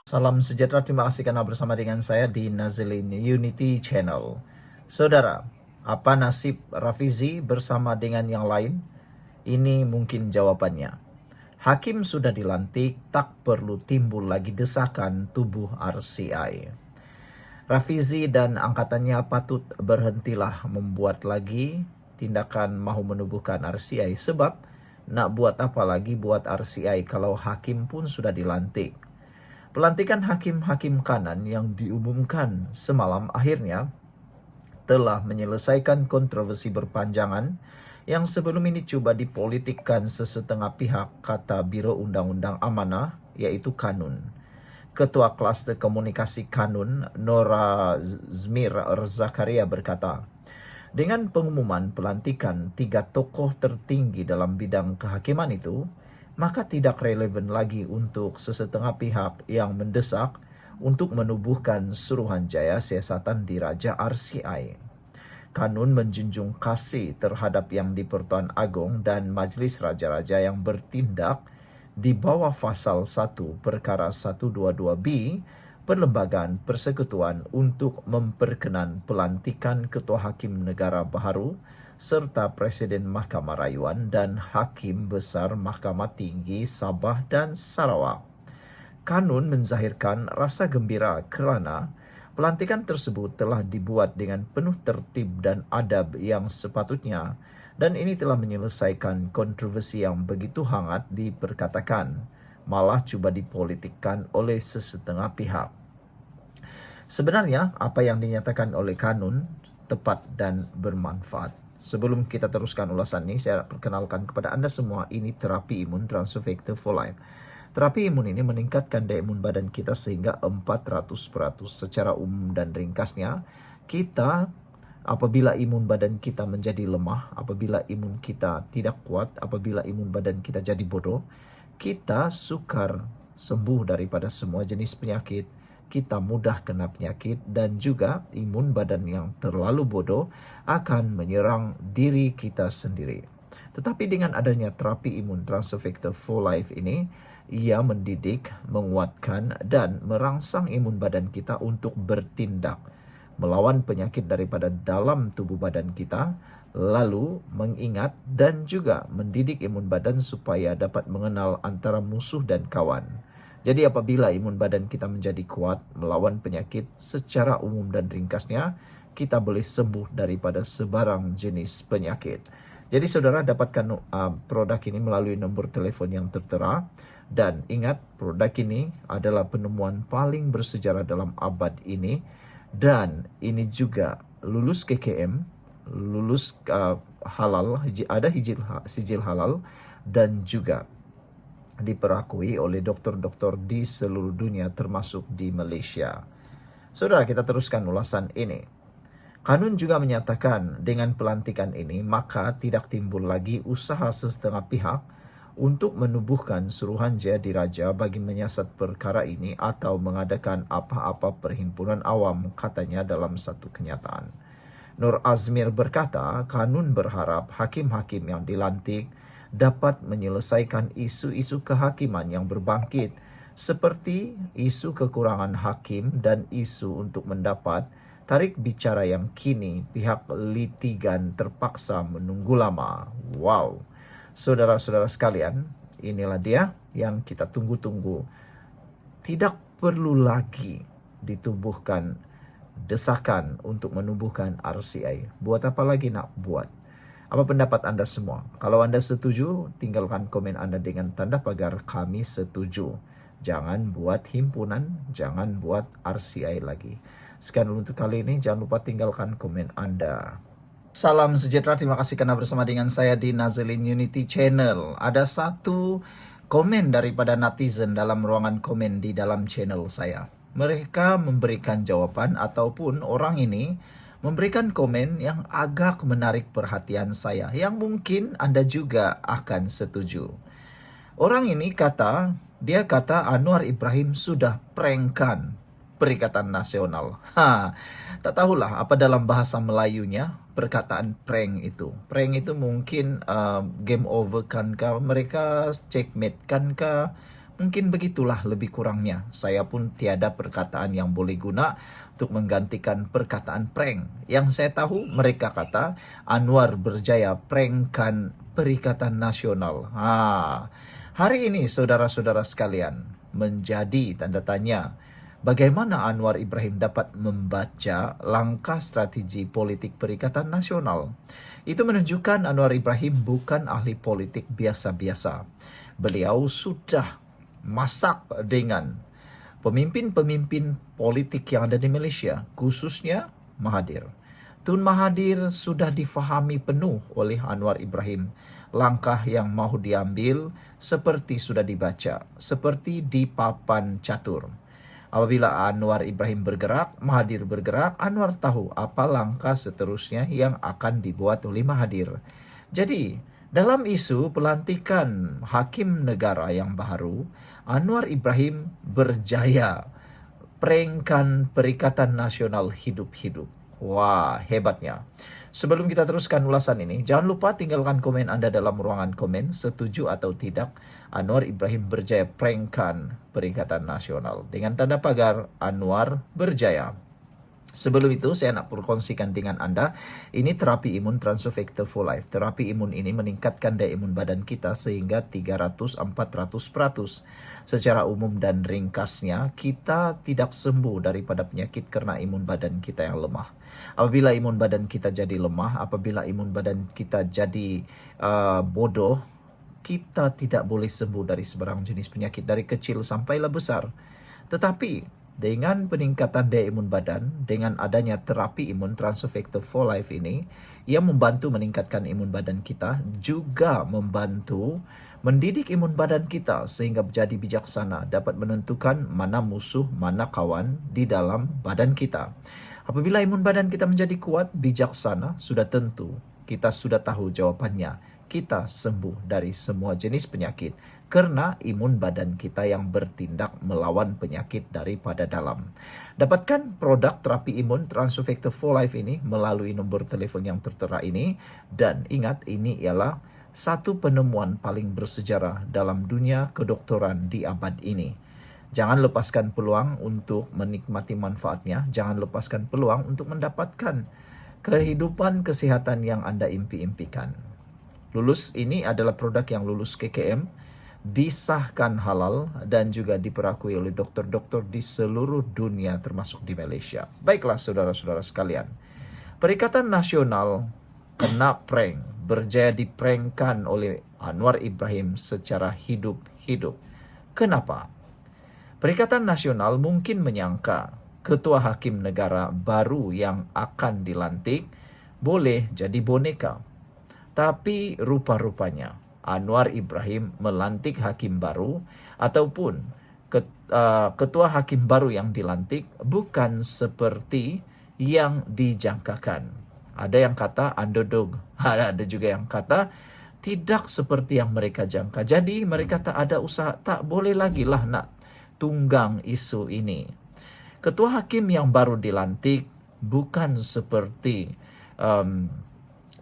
Salam sejahtera, terima kasih karena bersama dengan saya di Nazilin Unity Channel. Saudara, apa nasib Rafizi bersama dengan yang lain? Ini mungkin jawabannya. Hakim sudah dilantik, tak perlu timbul lagi desakan tubuh RCI. Rafizi dan angkatannya patut berhentilah membuat lagi tindakan mahu menubuhkan RCI, sebab nak buat apa lagi buat RCI kalau hakim pun sudah dilantik. Pelantikan hakim-hakim kanan yang diumumkan semalam akhirnya telah menyelesaikan kontroversi berpanjangan yang sebelum ini coba dipolitikkan sesetengah pihak, kata Biro Undang-Undang Amanah, yaitu Kanun. Ketua Klaster Komunikasi Kanun, Nora Zmir Zakaria berkata, dengan pengumuman pelantikan 3 tokoh tertinggi dalam bidang kehakiman itu, maka tidak relevan lagi untuk sesetengah pihak yang mendesak untuk menubuhkan Suruhanjaya Siasatan Diraja RCI. Kanun menjunjung kasih terhadap yang di-Pertuan Agong dan Majlis Raja-Raja yang bertindak di bawah pasal 1 perkara 122B Perlembagaan Persekutuan untuk memperkenan pelantikan Ketua Hakim Negara baru serta Presiden Mahkamah Rayuan dan Hakim Besar Mahkamah Tinggi Sabah dan Sarawak. Kanun menzahirkan rasa gembira kerana pelantikan tersebut telah dibuat dengan penuh tertib dan adab yang sepatutnya, dan ini telah menyelesaikan kontroversi yang begitu hangat diperkatakan, malah cuba dipolitikkan oleh sesetengah pihak. Sebenarnya, apa yang dinyatakan oleh Kanun tepat dan bermanfaat. Sebelum kita teruskan ulasan ini, saya perkenalkan kepada Anda semua, ini terapi imun Transfer Factor for Life. Terapi imun ini meningkatkan daya imun badan kita sehingga 400%. Secara umum dan ringkasnya, kita apabila imun badan kita menjadi lemah, apabila imun kita tidak kuat, apabila imun badan kita jadi bodoh, kita sukar sembuh daripada semua jenis penyakit, kita mudah kena penyakit, dan juga imun badan yang terlalu bodoh akan menyerang diri kita sendiri. Tetapi dengan adanya terapi imun Transfer Factor for Life ini, ia mendidik, menguatkan, dan merangsang imun badan kita untuk bertindak melawan penyakit daripada dalam tubuh badan kita, lalu mengingat dan juga mendidik imun badan supaya dapat mengenal antara musuh dan kawan. Jadi apabila imun badan kita menjadi kuat melawan penyakit, secara umum dan ringkasnya, kita boleh sembuh daripada sebarang jenis penyakit. Jadi saudara dapatkan produk ini melalui nombor telefon yang tertera. Dan ingat, produk ini adalah penemuan paling bersejarah dalam abad ini. Dan ini juga lulus KKM, lulus halal, ada sijil halal, dan juga diperakui oleh dokter-dokter di seluruh dunia termasuk di Malaysia. Saudara, kita teruskan ulasan ini. Kanun juga menyatakan dengan pelantikan ini maka tidak timbul lagi usaha sesetengah pihak untuk menubuhkan Suruhanjaya Diraja bagi menyiasat perkara ini atau mengadakan apa-apa perhimpunan awam, katanya dalam satu kenyataan. Nur Azmir berkata, Kanun berharap hakim-hakim yang dilantik dapat menyelesaikan isu-isu kehakiman yang berbangkit seperti isu kekurangan hakim dan isu untuk mendapat tarik bicara yang kini pihak litigan terpaksa menunggu lama. Wow. Saudara-saudara sekalian, inilah dia yang kita tunggu-tunggu. Tidak perlu lagi ditubuhkan desakan untuk menubuhkan RCI. Buat apa lagi nak buat? Apa pendapat Anda semua? Kalau Anda setuju, tinggalkan komen Anda dengan tanda pagar kami setuju. Jangan buat himpunan, jangan buat RCI lagi. Sekian dulu untuk kali ini, jangan lupa tinggalkan komen Anda. Salam sejahtera, terima kasih karena bersama dengan saya di Nazilin Unity Channel. Ada satu komen daripada netizen dalam ruangan komen di dalam channel saya. Mereka memberikan jawaban ataupun orang ini memberikan komen yang agak menarik perhatian saya, yang mungkin Anda juga akan setuju. Orang ini dia kata Anwar Ibrahim sudah prankkan Perikatan Nasional. Tak tahulah apa dalam bahasa Melayunya perkataan prank itu. Prank itu mungkin game over kan kah, mereka checkmate kan kah, Mungkin begitulah lebih kurangnya. Saya pun tiada perkataan yang boleh guna untuk menggantikan perkataan prank. Yang saya tahu mereka kata Anwar berjaya prankkan Perikatan Nasional. Hari ini saudara-saudara sekalian menjadi tanda tanya. Bagaimana Anwar Ibrahim dapat membaca langkah strategi politik Perikatan Nasional? Itu menunjukkan Anwar Ibrahim bukan ahli politik biasa-biasa. Beliau sudah masak dengan pemimpin-pemimpin politik yang ada di Malaysia, khususnya Mahathir. Tun Mahathir sudah difahami penuh oleh Anwar Ibrahim. Langkah yang mahu diambil seperti sudah dibaca, seperti di papan catur. Apabila Anwar Ibrahim bergerak, Mahathir bergerak, Anwar tahu apa langkah seterusnya yang akan dibuat oleh Mahathir. Jadi, dalam isu pelantikan hakim negara yang baru, Anwar Ibrahim berjaya prankkan Perikatan Nasional hidup-hidup. Wah, hebatnya. Sebelum kita teruskan ulasan ini, jangan lupa tinggalkan komen Anda dalam ruangan komen, setuju atau tidak Anwar Ibrahim berjaya prankkan Perikatan Nasional. Dengan tanda pagar, Anwar berjaya. Sebelum itu, saya nak berkongsikan dengan Anda, ini terapi imun Transofector for Life. Terapi imun ini meningkatkan daya imun badan kita sehingga 300-400%. Secara umum dan ringkasnya, kita tidak sembuh daripada penyakit karena imun badan kita yang lemah. Apabila imun badan kita jadi lemah, apabila imun badan kita jadi bodoh, kita tidak boleh sembuh dari sebarang jenis penyakit, dari kecil sampailah besar. Tetapi dengan peningkatan daya imun badan, dengan adanya terapi imun Transofector for Life ini, yang membantu meningkatkan imun badan kita, juga membantu mendidik imun badan kita sehingga menjadi bijaksana, dapat menentukan mana musuh, mana kawan di dalam badan kita. Apabila imun badan kita menjadi kuat, bijaksana, sudah tentu kita sudah tahu jawabannya. Kita sembuh dari semua jenis penyakit karena imun badan kita yang bertindak melawan penyakit daripada dalam. Dapatkan produk terapi imun Transofector for Life ini melalui nombor telefon yang tertera ini, dan ingat, ini ialah satu penemuan paling bersejarah dalam dunia kedokteran di abad ini. Jangan lepaskan peluang untuk menikmati manfaatnya, jangan lepaskan peluang untuk mendapatkan kehidupan kesehatan yang Anda impi-impikan. Lulus ini adalah produk yang lulus KKM, disahkan halal dan juga diperakui oleh dokter-dokter di seluruh dunia termasuk di Malaysia. Baiklah saudara-saudara sekalian, Perikatan Nasional kena prank, berjaya diprankkan oleh Anwar Ibrahim secara hidup-hidup. Kenapa? Perikatan Nasional mungkin menyangka ketua hakim negara baru yang akan dilantik boleh jadi boneka. Tapi rupa-rupanya Anwar Ibrahim melantik hakim baru ataupun ketua hakim baru yang dilantik bukan seperti yang dijangkakan. Ada yang kata underdog, ada juga yang kata tidak seperti yang mereka jangka. Jadi mereka tak ada usaha, tak boleh lagi lah nak tunggang isu ini. Ketua hakim yang baru dilantik bukan seperti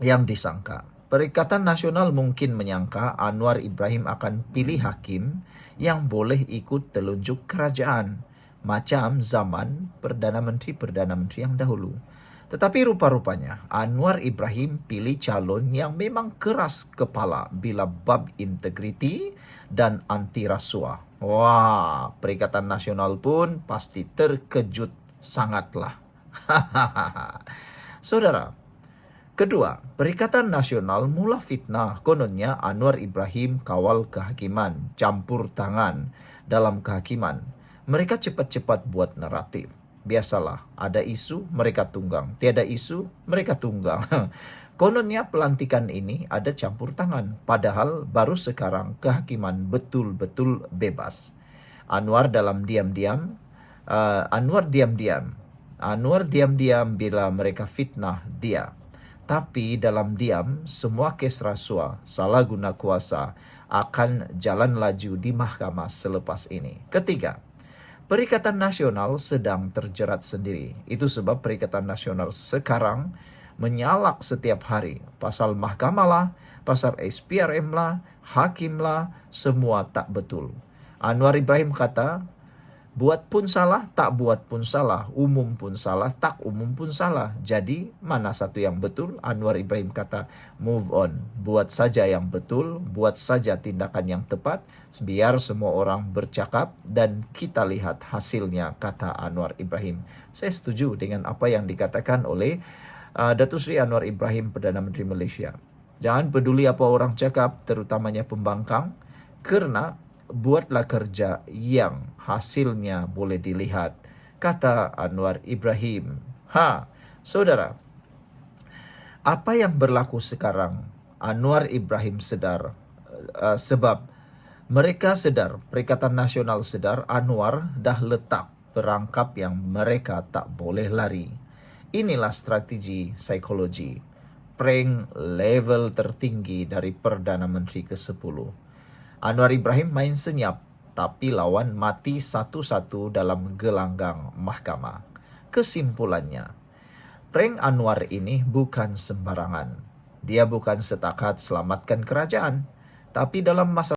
yang disangka. Perikatan Nasional mungkin menyangka Anwar Ibrahim akan pilih hakim yang boleh ikut telunjuk kerajaan, macam zaman Perdana Menteri yang dahulu. Tetapi rupa-rupanya Anwar Ibrahim pilih calon yang memang keras kepala bila bab integriti dan anti rasuah. Wah, Perikatan Nasional pun pasti terkejut sangatlah. Saudara, kedua, Perikatan Nasional mula fitnah kononnya Anwar Ibrahim kawal kehakiman, campur tangan dalam kehakiman. Mereka cepat-cepat buat naratif. Biasalah, ada isu, mereka tunggang. Tiada isu, mereka tunggang. Kononnya pelantikan ini ada campur tangan, padahal baru sekarang kehakiman betul-betul bebas. Anwar diam-diam bila mereka fitnah dia. Tapi dalam diam, semua kes rasuah, salah guna kuasa akan jalan laju di mahkamah selepas ini. Ketiga, Perikatan Nasional sedang terjerat sendiri. Itu sebab Perikatan Nasional sekarang menyalak setiap hari. Pasal mahkamah lah, pasal SPRM lah, hakim lah, semua tak betul. Anwar Ibrahim kata, buat pun salah, tak buat pun salah, umum pun salah, tak umum pun salah. Jadi mana satu yang betul? Anwar Ibrahim kata, move on, buat saja yang betul, buat saja tindakan yang tepat, biar semua orang bercakap dan kita lihat hasilnya, kata Anwar Ibrahim. Saya setuju dengan apa yang dikatakan oleh Datuk Seri Anwar Ibrahim, Perdana Menteri Malaysia. Jangan peduli apa orang cakap, terutamanya pembangkang, kerana buatlah kerja yang hasilnya boleh dilihat, kata Anwar Ibrahim. Saudara, apa yang berlaku sekarang, Anwar Ibrahim sedar, sebab mereka sedar, Perikatan Nasional sedar, Anwar dah letak perangkap yang mereka tak boleh lari. Inilah strategi psikologi, prank level tertinggi dari Perdana Menteri ke-10. Anwar Ibrahim main senyap, tapi lawan mati satu-satu dalam gelanggang mahkamah. Kesimpulannya, prank Anwar ini bukan sembarangan. Dia bukan setakat selamatkan kerajaan, tapi dalam masa